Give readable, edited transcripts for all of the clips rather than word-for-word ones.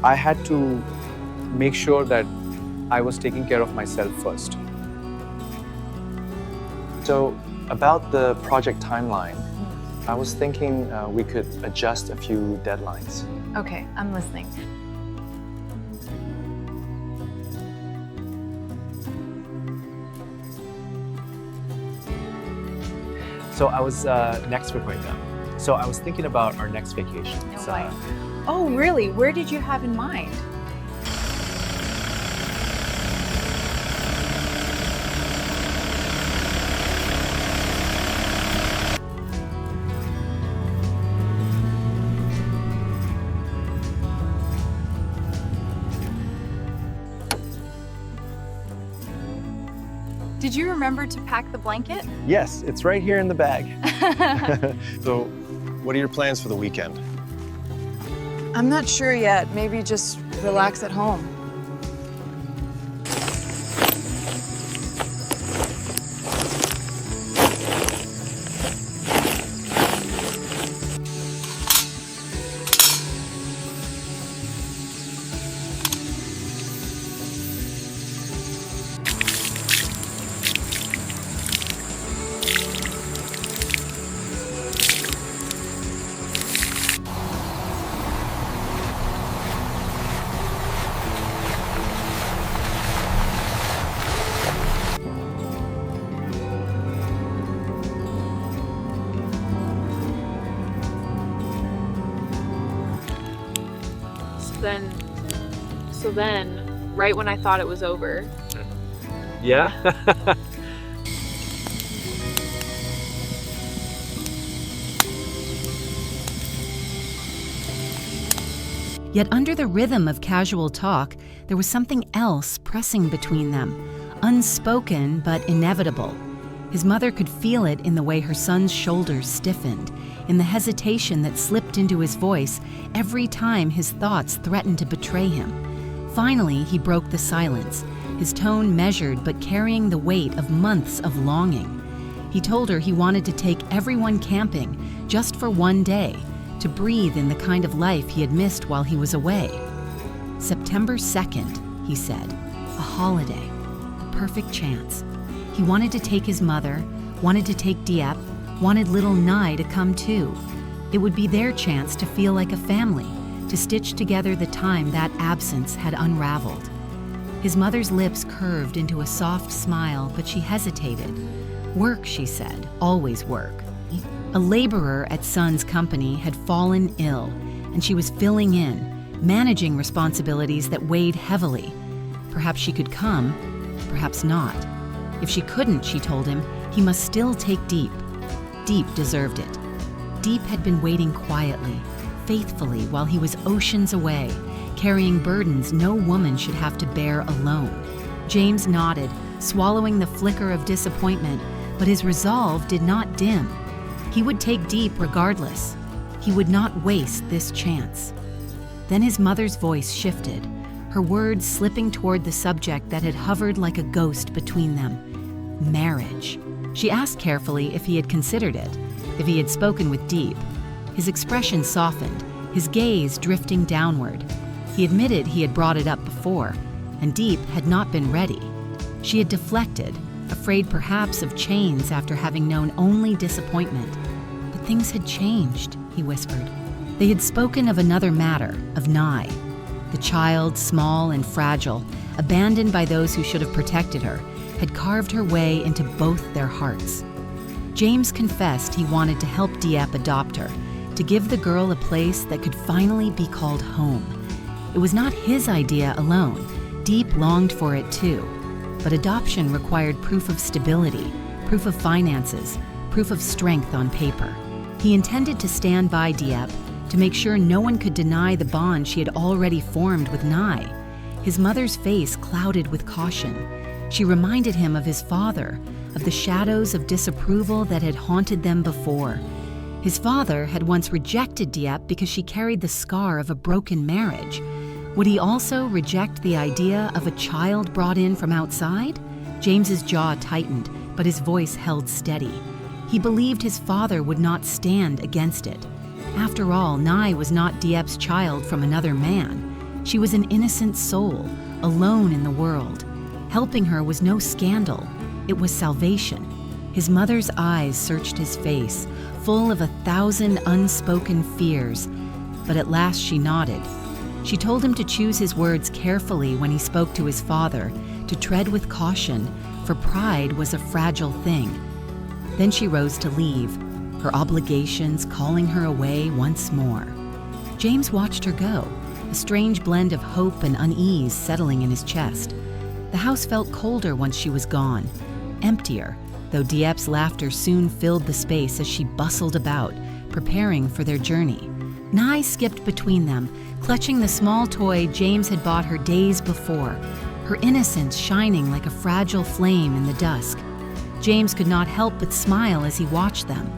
I had to make sure that I was taking care of myself first. So, about the project timeline, I was thinking we could adjust a few deadlines. Okay, I'm listening. So I was, next we're going down. So I was thinking about our next vacation. No It's, way. Oh, really? Where did you have in mind? Did you remember to pack the blanket? Yes, it's right here in the bag. So, what are your plans for the weekend? I'm not sure yet. Maybe just relax at home. So then, right when I thought it was over. Yeah? Yet under the rhythm of casual talk, there was something else pressing between them, unspoken but inevitable. His mother could feel it in the way her son's shoulders stiffened, in the hesitation that slipped into his voice every time his thoughts threatened to betray him. Finally, he broke the silence, his tone measured but carrying the weight of months of longing. He told her he wanted to take everyone camping just for one day, to breathe in the kind of life he had missed while he was away. September 2nd, he said, a holiday, a perfect chance. He wanted to take his mother, wanted to take Diep, wanted little Nye to come too. It would be their chance to feel like a family, to stitch together the time that absence had unraveled. His mother's lips curved into a soft smile, but she hesitated. Work, she said, always work. A laborer at Son's company had fallen ill, and she was filling in, managing responsibilities that weighed heavily. Perhaps she could come, perhaps not. If she couldn't, she told him, he must still take Diep. Diep deserved it. Diep had been waiting quietly, faithfully, while he was oceans away, carrying burdens no woman should have to bear alone. James nodded, swallowing the flicker of disappointment, but his resolve did not dim. He would take Diep regardless. He would not waste this chance. Then his mother's voice shifted, her words slipping toward the subject that had hovered like a ghost between them: marriage. She asked carefully if he had considered it, if he had spoken with Diep. His expression softened, his gaze drifting downward. He admitted he had brought it up before, and Diep had not been ready. She had deflected, afraid perhaps of chains after having known only disappointment. But things had changed, he whispered. They had spoken of another matter, of Nye. The child, small and fragile, abandoned by those who should have protected her, had carved her way into both their hearts. James confessed he wanted to help Diep adopt her, to give the girl a place that could finally be called home. It was not his idea alone. Diep longed for it too. But adoption required proof of stability, proof of finances, proof of strength on paper. He intended to stand by Diep, to make sure no one could deny the bond she had already formed with Nye. His mother's face clouded with caution. She reminded him of his father, of the shadows of disapproval that had haunted them before. His father had once rejected Diep because she carried the scar of a broken marriage. Would he also reject the idea of a child brought in from outside? James's jaw tightened, but his voice held steady. He believed his father would not stand against it. After all, Nye was not Diep's child from another man. She was an innocent soul, alone in the world. Helping her was no scandal, it was salvation. His mother's eyes searched his face, full of 1,000 unspoken fears, but at last she nodded. She told him to choose his words carefully when he spoke to his father, to tread with caution, for pride was a fragile thing. Then she rose to leave, her obligations calling her away once more. James watched her go, a strange blend of hope and unease settling in his chest. The house felt colder once she was gone, emptier, though Diep's laughter soon filled the space as she bustled about, preparing for their journey. Nye skipped between them, clutching the small toy James had bought her days before, her innocence shining like a fragile flame in the dusk. James could not help but smile as he watched them.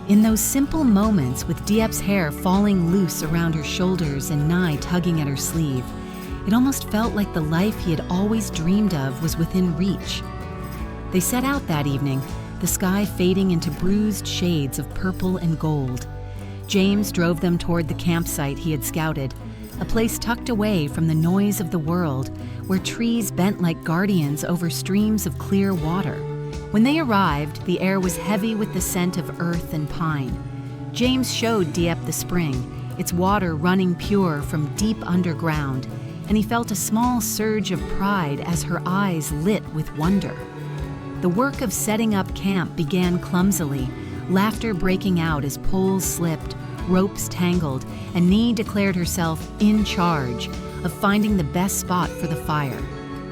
In those simple moments, with Diep's hair falling loose around her shoulders and Nye tugging at her sleeve, it almost felt like the life he had always dreamed of was within reach. They set out that evening, the sky fading into bruised shades of purple and gold. James drove them toward the campsite he had scouted, a place tucked away from the noise of the world, where trees bent like guardians over streams of clear water. When they arrived, the air was heavy with the scent of earth and pine. James showed Diep the spring, its water running pure from deep underground, and he felt a small surge of pride as her eyes lit with wonder. The work of setting up camp began clumsily, laughter breaking out as poles slipped, ropes tangled, and Nye declared herself in charge of finding the best spot for the fire.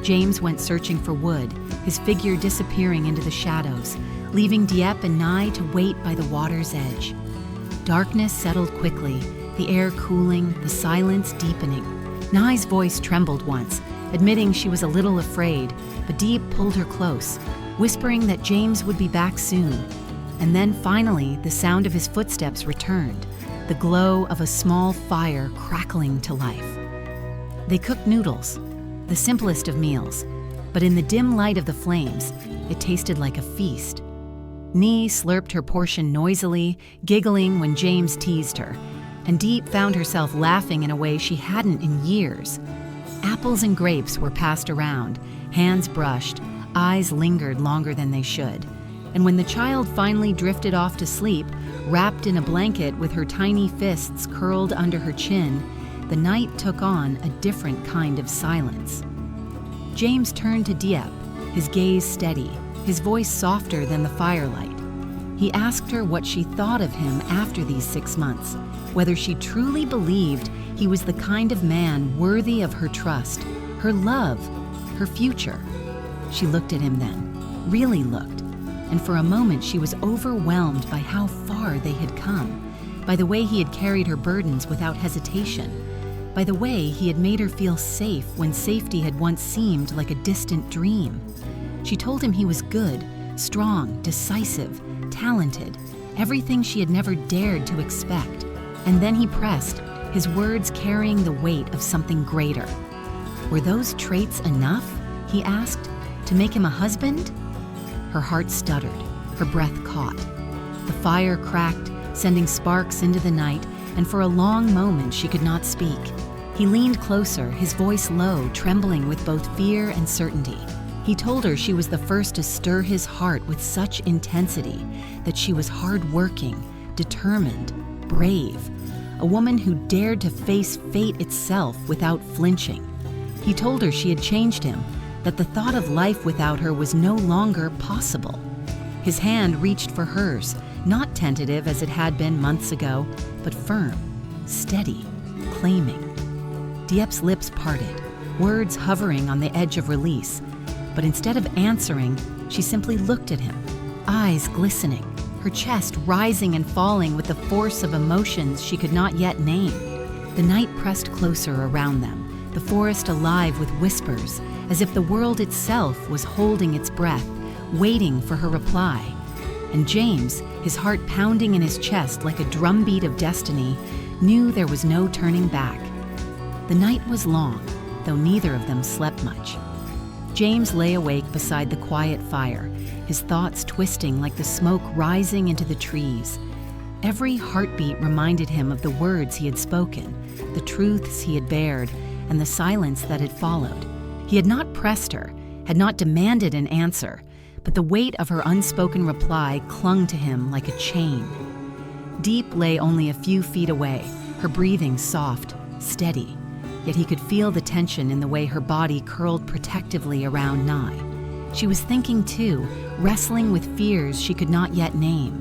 James went searching for wood, his figure disappearing into the shadows, leaving Diep and Nye to wait by the water's edge. Darkness settled quickly, the air cooling, the silence deepening. Nye's voice trembled once, admitting she was a little afraid, but Diep pulled her close, whispering that James would be back soon. And then finally, the sound of his footsteps returned, the glow of a small fire crackling to life. They cooked noodles, the simplest of meals, but in the dim light of the flames, it tasted like a feast. Nye slurped her portion noisily, giggling when James teased her, and Diep found herself laughing in a way she hadn't in years. Apples and grapes were passed around, hands brushed, eyes lingered longer than they should. And when the child finally drifted off to sleep, wrapped in a blanket with her tiny fists curled under her chin, the night took on a different kind of silence. James turned to Diep, his gaze steady, his voice softer than the firelight. He asked her what she thought of him after these 6 months, whether she truly believed he was the kind of man worthy of her trust, her love, her future. She looked at him then, really looked, and for a moment she was overwhelmed by how far they had come, by the way he had carried her burdens without hesitation, by the way he had made her feel safe when safety had once seemed like a distant dream. She told him he was good, strong, decisive, talented, everything she had never dared to expect. And then he pressed, his words carrying the weight of something greater. Were those traits enough, he asked, to make him a husband? Her heart stuttered, her breath caught. The fire cracked, sending sparks into the night, and for a long moment she could not speak. He leaned closer, his voice low, trembling with both fear and certainty. He told her she was the first to stir his heart with such intensity, that she was hard-working, determined, brave, a woman who dared to face fate itself without flinching. He told her she had changed him, that the thought of life without her was no longer possible. His hand reached for hers, not tentative as it had been months ago, but firm, steady, claiming. Diep's lips parted, words hovering on the edge of release, but instead of answering, she simply looked at him, eyes glistening, her chest rising and falling with the force of emotions she could not yet name. The night pressed closer around them, the forest alive with whispers, as if the world itself was holding its breath, waiting for her reply. And James, his heart pounding in his chest like a drumbeat of destiny, knew there was no turning back. The night was long, though neither of them slept much. James lay awake beside the quiet fire, his thoughts twisting like the smoke rising into the trees. Every heartbeat reminded him of the words he had spoken, the truths he had bared, and the silence that had followed. He had not pressed her, had not demanded an answer, but the weight of her unspoken reply clung to him like a chain. Diep lay only a few feet away, her breathing soft, steady, yet he could feel the tension in the way her body curled protectively around Nye. She was thinking too, wrestling with fears she could not yet name.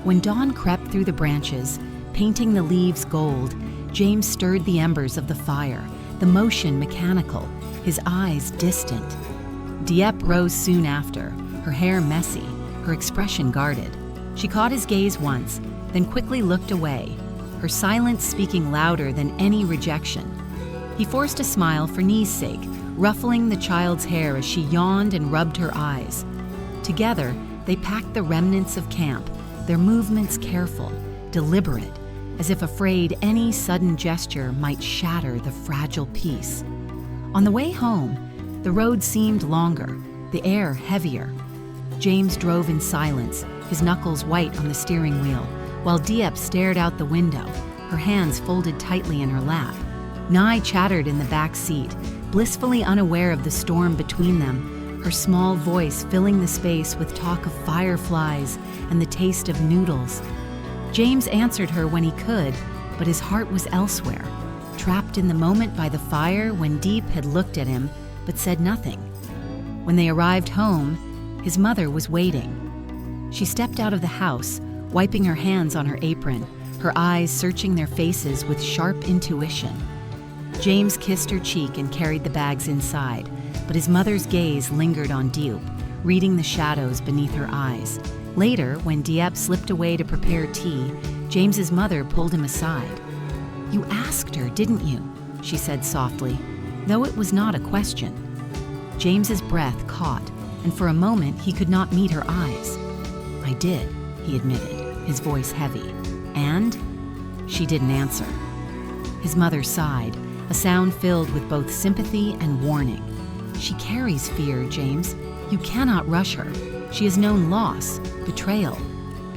When dawn crept through the branches, painting the leaves gold, James stirred the embers of the fire, the motion mechanical, his eyes distant. Diep rose soon after, her hair messy, her expression guarded. She caught his gaze once, then quickly looked away, her silence speaking louder than any rejection. He forced a smile for Nie's sake, ruffling the child's hair as she yawned and rubbed her eyes. Together, they packed the remnants of camp, their movements careful, deliberate, as if afraid any sudden gesture might shatter the fragile peace. On the way home, the road seemed longer, the air heavier. James drove in silence, his knuckles white on the steering wheel, while Diep stared out the window, her hands folded tightly in her lap. Nye chattered in the back seat, blissfully unaware of the storm between them, her small voice filling the space with talk of fireflies and the taste of noodles. James answered her when he could, but his heart was elsewhere, trapped in the moment by the fire when Diep had looked at him but said nothing. When they arrived home, his mother was waiting. She stepped out of the house, wiping her hands on her apron, her eyes searching their faces with sharp intuition. James kissed her cheek and carried the bags inside, but his mother's gaze lingered on Diep, reading the shadows beneath her eyes. Later, when Diep slipped away to prepare tea, James's mother pulled him aside. "You asked her, didn't you?" she said softly, though it was not a question. James's breath caught, and for a moment he could not meet her eyes. "I did," he admitted, his voice heavy. "And?" She didn't answer. His mother sighed, a sound filled with both sympathy and warning. "She carries fear, James. You cannot rush her. She has known loss, betrayal.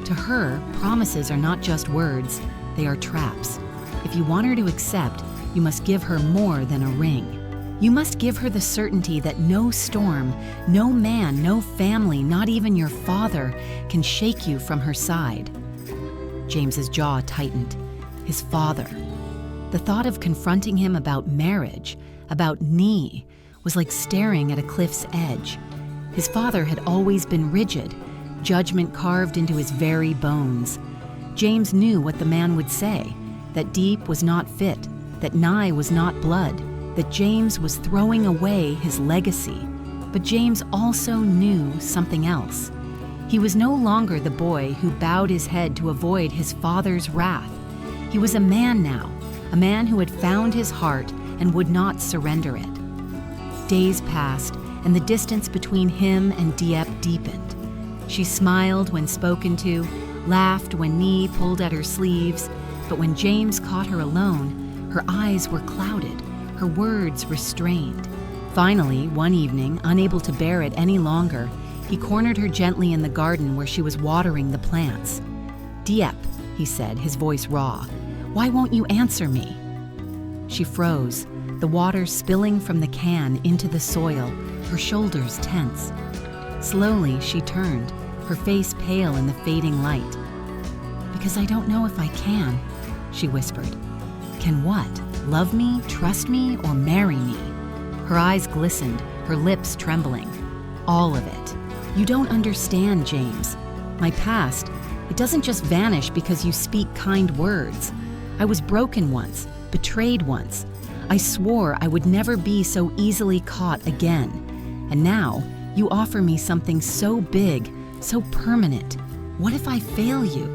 To her, promises are not just words, they are traps. If you want her to accept, you must give her more than a ring. You must give her the certainty that no storm, no man, no family, not even your father, can shake you from her side." James's jaw tightened. His father. The thought of confronting him about marriage, about Nie, was like staring at a cliff's edge. His father had always been rigid, judgment carved into his very bones. James knew what the man would say, that Diep was not fit, that Nye was not blood, that James was throwing away his legacy. But James also knew something else. He was no longer the boy who bowed his head to avoid his father's wrath. He was a man now, a man who had found his heart and would not surrender it. Days passed, and the distance between him and Diep deepened. She smiled when spoken to, laughed when Nie pulled at her sleeves, but when James caught her alone, her eyes were clouded, her words restrained. Finally, one evening, unable to bear it any longer, he cornered her gently in the garden where she was watering the plants. "Diep," he said, his voice raw, "why won't you answer me?" She froze, the water spilling from the can into the soil, her shoulders tense. Slowly, she turned, her face pale in the fading light. "Because I don't know if I can," she whispered. "Can what? Love me, trust me, or marry me?" Her eyes glistened, her lips trembling. "All of it. You don't understand, James. My past, it doesn't just vanish because you speak kind words. I was broken once, betrayed once. I swore I would never be so easily caught again. And now, you offer me something so big, so permanent. What if I fail you?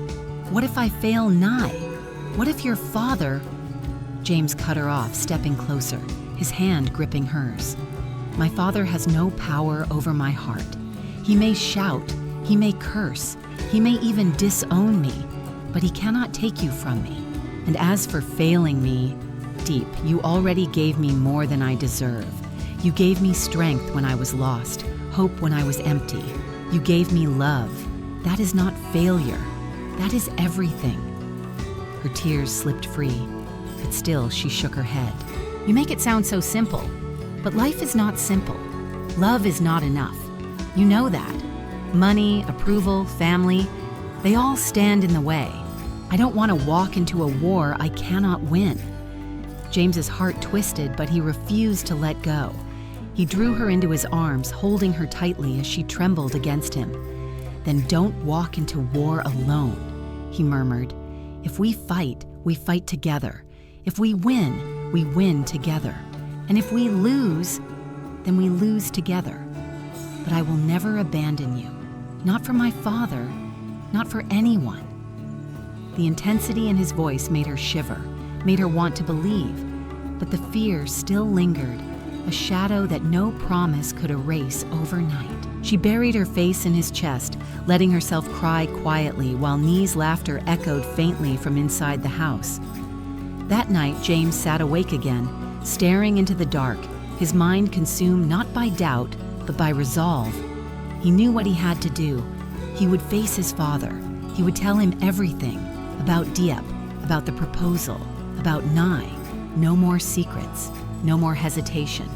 What if I fail Nye? What if your father—" James cut her off, stepping closer, his hand gripping hers. "My father has no power over my heart. He may shout, he may curse, he may even disown me, but he cannot take you from me. And as for failing me, Diep, you already gave me more than I deserve. You gave me strength when I was lost, hope when I was empty. You gave me love. That is not failure. That is everything." Her tears slipped free, but still she shook her head. You make it sound so simple, but life is not simple. Love is not enough. You know that. Money, approval, family, they all stand in the way. I don't want to walk into a war I cannot win. James's heart twisted, but he refused to let go. He drew her into his arms, holding her tightly as she trembled against him. Then don't walk into war alone, he murmured. If we fight together. If we win together. And if we lose, then we lose together. But I will never abandon you. Not for my father, not for anyone. The intensity in his voice made her shiver, made her want to believe, but the fear still lingered, a shadow that no promise could erase overnight. She buried her face in his chest, letting herself cry quietly while Nee's laughter echoed faintly from inside the house. That night, James sat awake again, staring into the dark, his mind consumed not by doubt, but by resolve. He knew what he had to do. He would face his father. He would tell him everything about Diep, about the proposal, about Nye. No more secrets, no more hesitation.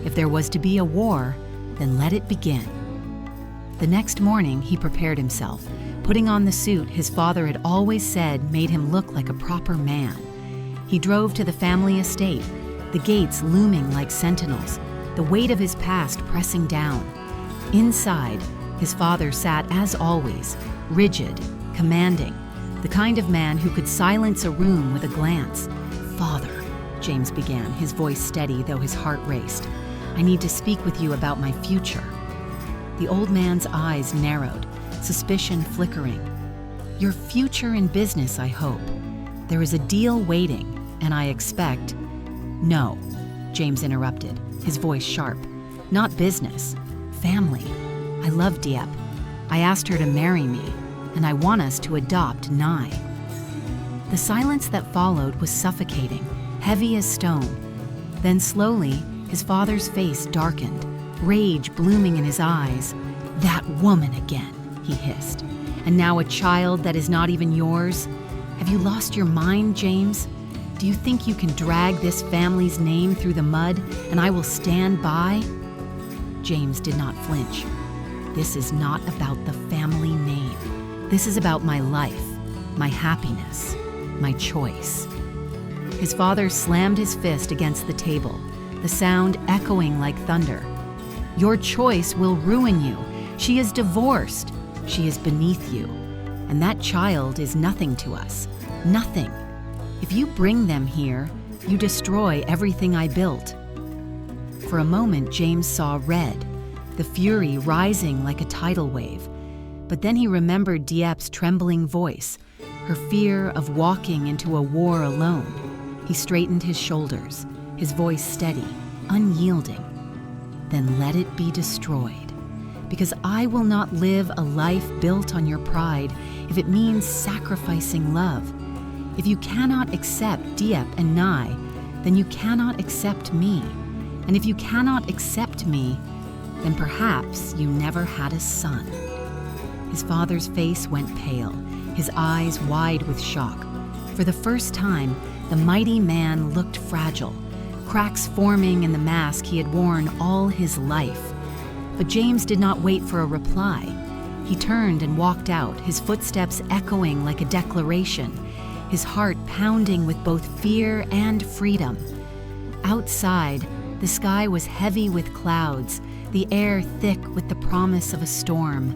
If there was to be a war, then let it begin. The next morning, he prepared himself, putting on the suit his father had always said made him look like a proper man. He drove to the family estate, the gates looming like sentinels, the weight of his past pressing down. Inside, his father sat as always, rigid, commanding, the kind of man who could silence a room with a glance. "Father," James began, his voice steady though his heart raced, "I need to speak with you about my future." The old man's eyes narrowed, suspicion flickering. "Your future in business, I hope. There is a deal waiting, and I expect—" "No," James interrupted, his voice sharp. "Not business. Family. I love Diep. I asked her to marry me, and I want us to adopt Nye." The silence that followed was suffocating, heavy as stone. Then slowly, his father's face darkened, rage blooming in his eyes. "That woman again," he hissed. "And now a child that is not even yours? Have you lost your mind, James? Do you think you can drag this family's name through the mud and I will stand by?" James did not flinch. "This is not about the family name. This is about my life, my happiness, my choice." His father slammed his fist against the table, the sound echoing like thunder. "Your choice will ruin you. She is divorced. She is beneath you. And that child is nothing to us. Nothing. If you bring them here, you destroy everything I built." For a moment, James saw red, the fury rising like a tidal wave. But then he remembered Diep's trembling voice, her fear of walking into a war alone. He straightened his shoulders, his voice steady, unyielding. "Then let it be destroyed. Because I will not live a life built on your pride if it means sacrificing love. If you cannot accept Diep and Nye, then you cannot accept me. And if you cannot accept me, then perhaps you never had a son." His father's face went pale, his eyes wide with shock. For the first time, the mighty man looked fragile, cracks forming in the mask he had worn all his life. But James did not wait for a reply. He turned and walked out, his footsteps echoing like a declaration, his heart pounding with both fear and freedom. Outside, the sky was heavy with clouds, the air thick with the promise of a storm.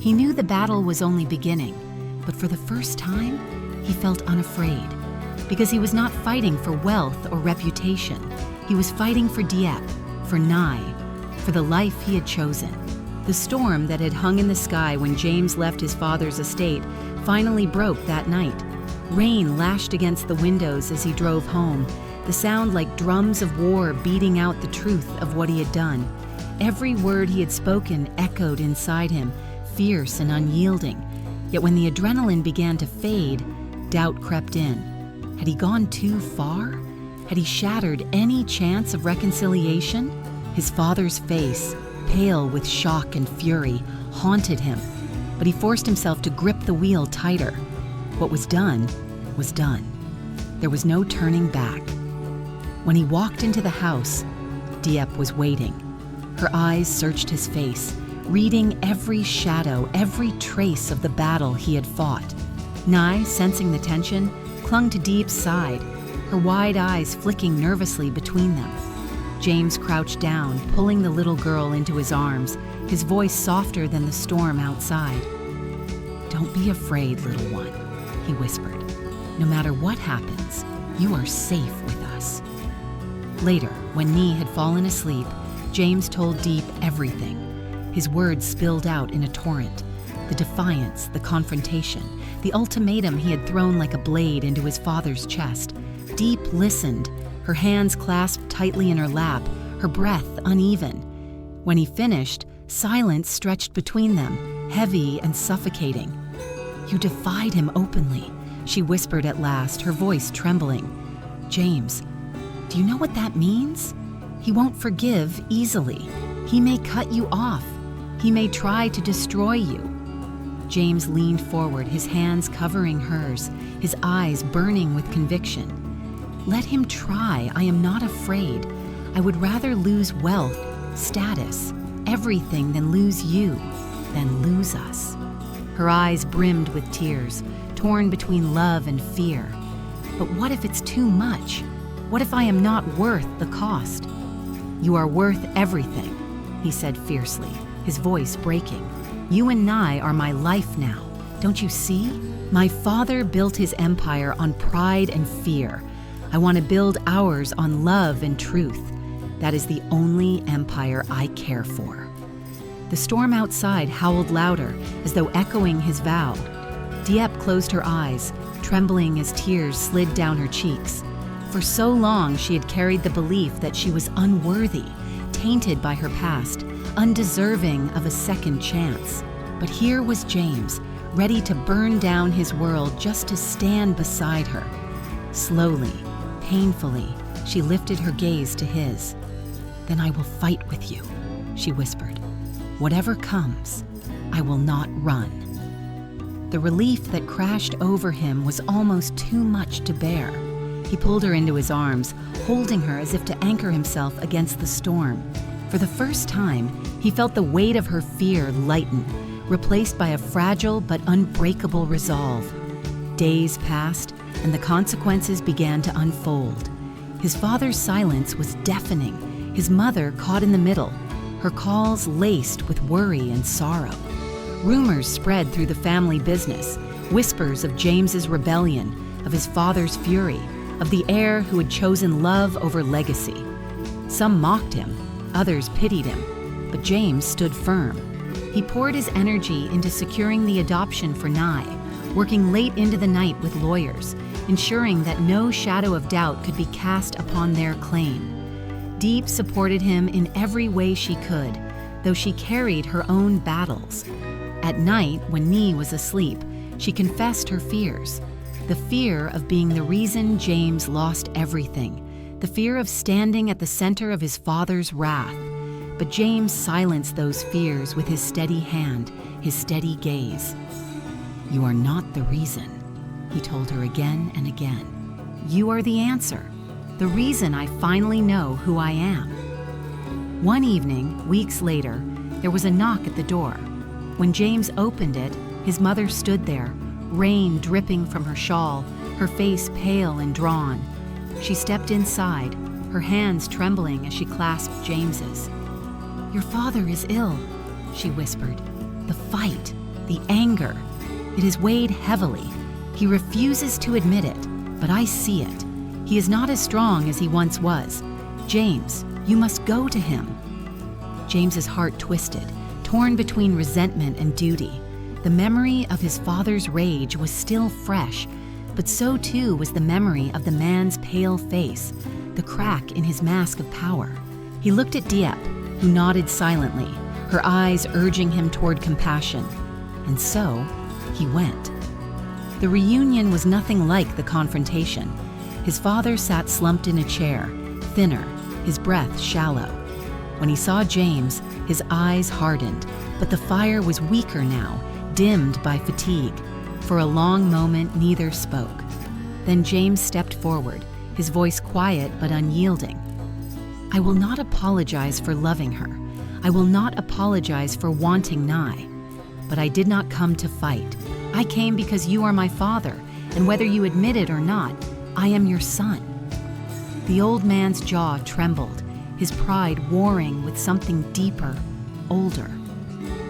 He knew the battle was only beginning, but for the first time, he felt unafraid. Because he was not fighting for wealth or reputation. He was fighting for Diep, for Nye, for the life he had chosen. The storm that had hung in the sky when James left his father's estate finally broke that night. Rain lashed against the windows as he drove home, the sound like drums of war beating out the truth of what he had done. Every word he had spoken echoed inside him, fierce and unyielding. Yet when the adrenaline began to fade, doubt crept in. Had he gone too far? Had he shattered any chance of reconciliation? His father's face, pale with shock and fury, haunted him, but he forced himself to grip the wheel tighter. What was done was done. There was no turning back. When he walked into the house, Diep was waiting. Her eyes searched his face, reading every shadow, every trace of the battle he had fought. Nye, sensing the tension, clung to Diep's side, her wide eyes flicking nervously between them. James crouched down, pulling the little girl into his arms, his voice softer than the storm outside. "Don't be afraid, little one," he whispered. "No matter what happens, you are safe with us." Later, when Nee had fallen asleep, James told Diep everything. His words spilled out in a torrent. The defiance, the confrontation, the ultimatum he had thrown like a blade into his father's chest. Diep listened, her hands clasped tightly in her lap, her breath uneven. When he finished, silence stretched between them, heavy and suffocating. "You defied him openly," she whispered at last, her voice trembling. "James, do you know what that means? He won't forgive easily. He may cut you off. He may try to destroy you." James leaned forward, his hands covering hers, his eyes burning with conviction. "Let him try. I am not afraid. I would rather lose wealth, status, everything than lose you, than lose us." Her eyes brimmed with tears, torn between love and fear. "But what if it's too much? What if I am not worth the cost?" "You are worth everything," he said fiercely, his voice breaking. "You and Nye are my life now. Don't you see? My father built his empire on pride and fear. I want to build ours on love and truth. That is the only empire I care for." The storm outside howled louder, as though echoing his vow. Diep closed her eyes, trembling as tears slid down her cheeks. For so long she had carried the belief that she was unworthy, tainted by her past, undeserving of a second chance. But here was James, ready to burn down his world just to stand beside her. Slowly, painfully, she lifted her gaze to his. "Then I will fight with you," she whispered. "Whatever comes, I will not run." The relief that crashed over him was almost too much to bear. He pulled her into his arms, holding her as if to anchor himself against the storm. For the first time, he felt the weight of her fear lighten, replaced by a fragile but unbreakable resolve. Days passed, and the consequences began to unfold. His father's silence was deafening, his mother caught in the middle, her calls laced with worry and sorrow. Rumors spread through the family business, whispers of James's rebellion, of his father's fury, of the heir who had chosen love over legacy. Some mocked him, others pitied him, but James stood firm. He poured his energy into securing the adoption for Nye, working late into the night with lawyers, ensuring that no shadow of doubt could be cast upon their claim. Diep supported him in every way she could, though she carried her own battles. At night, when Nee was asleep, she confessed her fears. The fear of being the reason James lost everything, the fear of standing at the center of his father's wrath. But James silenced those fears with his steady hand, his steady gaze. "You are not the reason," he told her again and again. "You are the answer, the reason I finally know who I am." One evening, weeks later, there was a knock at the door. When James opened it, his mother stood there, rain dripping from her shawl, her face pale and drawn. She stepped inside, her hands trembling as she clasped James's. "Your father is ill," she whispered. "The fight, the anger, it has weighed heavily. He refuses to admit it, but I see it. He is not as strong as he once was. James, you must go to him." James's heart twisted, torn between resentment and duty. The memory of his father's rage was still fresh, but so too was the memory of the man's pale face, the crack in his mask of power. He looked at Diep, who nodded silently, her eyes urging him toward compassion. And so, he went. The reunion was nothing like the confrontation. His father sat slumped in a chair, thinner, his breath shallow. When he saw James, his eyes hardened, but the fire was weaker now, dimmed by fatigue. For a long moment, neither spoke. Then James stepped forward, his voice quiet but unyielding. I will not apologize for loving her. I will not apologize for wanting Nye. But I did not come to fight. I came because you are my father, and whether you admit it or not, I am your son. The old man's jaw trembled, his pride warring with something deeper, older.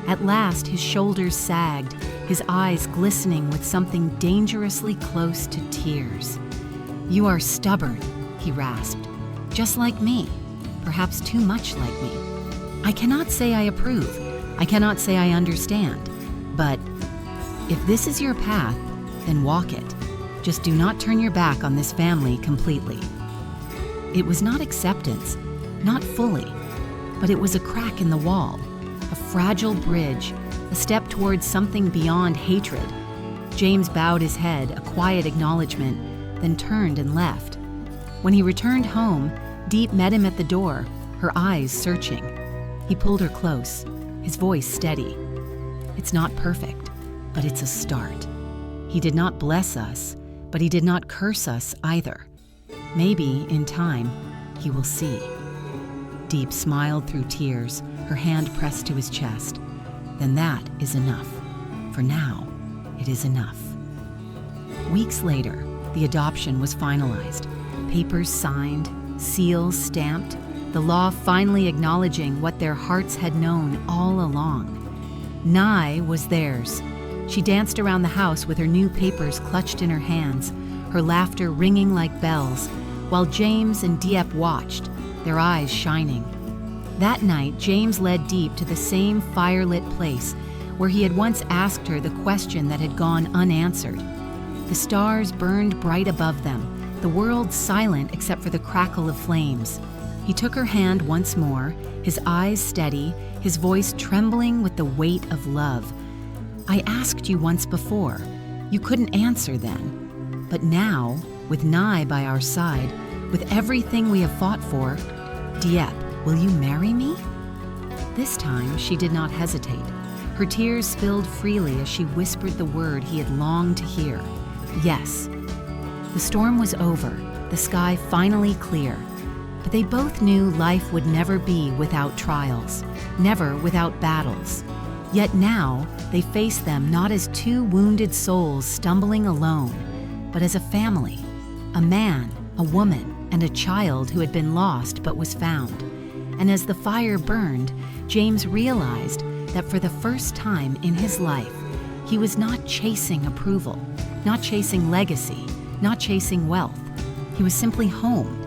At last, his shoulders sagged, his eyes glistening with something dangerously close to tears. You are stubborn, he rasped, just like me, perhaps too much like me. I cannot say I approve. I cannot say I understand. But if this is your path, then walk it. Just do not turn your back on this family completely. It was not acceptance, not fully, but it was a crack in the wall, a fragile bridge, a step towards something beyond hatred. James bowed his head, a quiet acknowledgement, then turned and left. When he returned home, Diep met him at the door, her eyes searching. He pulled her close, his voice steady. It's not perfect, but it's a start. He did not bless us, but he did not curse us either. Maybe, in time, he will see. Diep smiled through tears, her hand pressed to his chest. Then that is enough. For now, it is enough. Weeks later, the adoption was finalized. Papers signed, seals stamped, the law finally acknowledging what their hearts had known all along. Nye was theirs. She danced around the house with her new papers clutched in her hands, her laughter ringing like bells, while James and Diep watched, their eyes shining. That night, James led Diep to the same firelit place where he had once asked her the question that had gone unanswered. The stars burned bright above them, the world silent except for the crackle of flames. He took her hand once more, his eyes steady, his voice trembling with the weight of love. I asked you once before. You couldn't answer then. But now, with Nye by our side, with everything we have fought for, Diep, will you marry me? This time, she did not hesitate. Her tears spilled freely as she whispered the word he had longed to hear. Yes. The storm was over, the sky finally clear. But they both knew life would never be without trials, never without battles. Yet now, they faced them not as two wounded souls stumbling alone, but as a family, a man, a woman, and a child who had been lost but was found. And as the fire burned, James realized that for the first time in his life, he was not chasing approval, not chasing legacy, not chasing wealth. He was simply home.